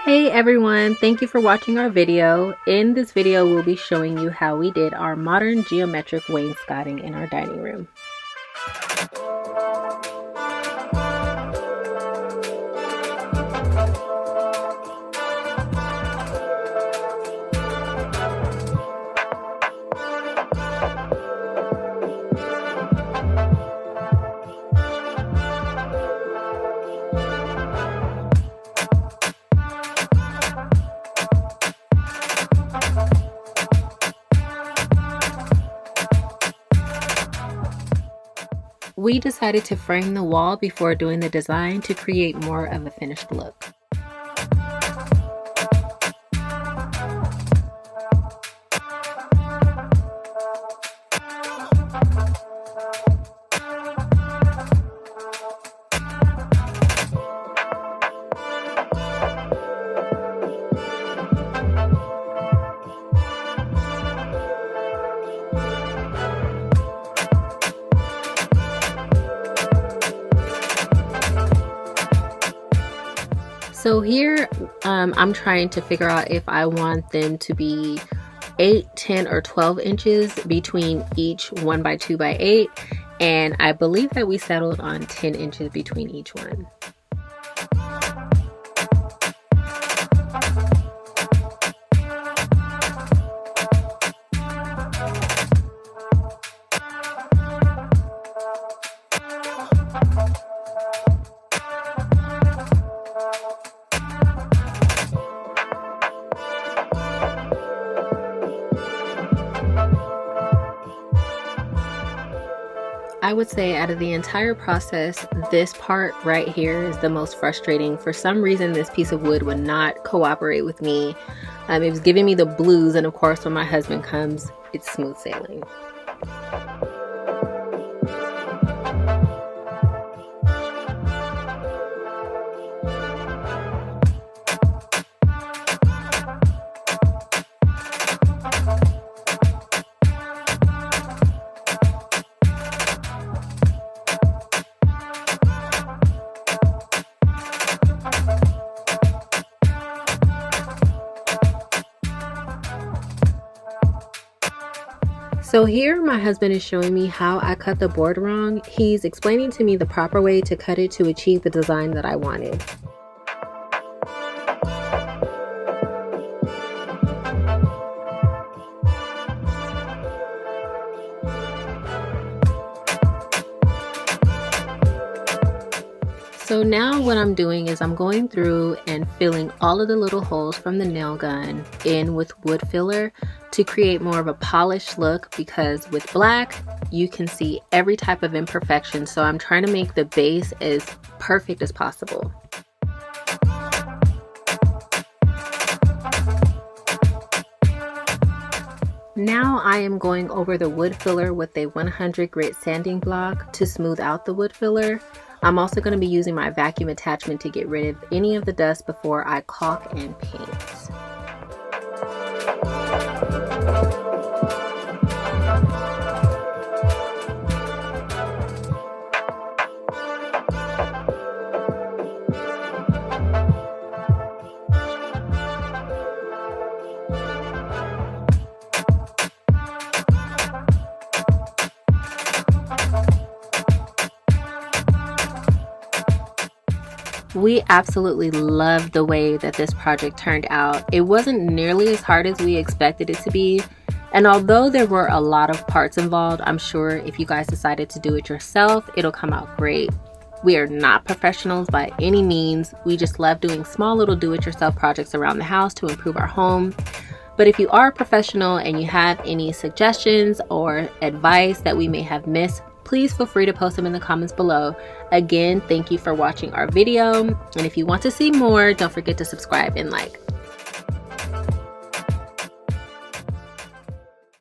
Hey everyone, thank you for watching our video. In this video, we'll be showing you how we did our modern geometric wainscoting in our dining room. We decided to frame the wall before doing the design to create more of a finished look. So here, I'm trying to figure out if I want them to be 8, 10, or 12 inches between each 1x2x8, and I believe that we settled on 10 inches between each one. I would say out of the entire process, this part right here is the most frustrating. For some reason, this piece of wood would not cooperate with me. It was giving me the blues, and of course, when my husband comes, it's smooth sailing. So here my husband is showing me how I cut the board wrong. He's explaining to me the proper way to cut it to achieve the design that I wanted. So now what I'm doing is I'm going through and filling all of the little holes from the nail gun in with wood filler to create more of a polished look, because with black you can see every type of imperfection, so I'm trying to make the base as perfect as possible. Now I am going over the wood filler with a 100 grit sanding block to smooth out the wood filler. I'm also going to be using my vacuum attachment to get rid of any of the dust before I caulk and paint. We absolutely loved the way that this project turned out. It wasn't nearly as hard as we expected it to be, and although there were a lot of parts involved, I'm sure if you guys decided to do it yourself, it'll come out great. We are not professionals by any means. We just love doing small little do-it-yourself projects around the house to improve our home. But if you are a professional and you have any suggestions or advice that we may have missed, please feel free to post them in the comments below. Again, thank you for watching our video. And if you want to see more, don't forget to subscribe and like.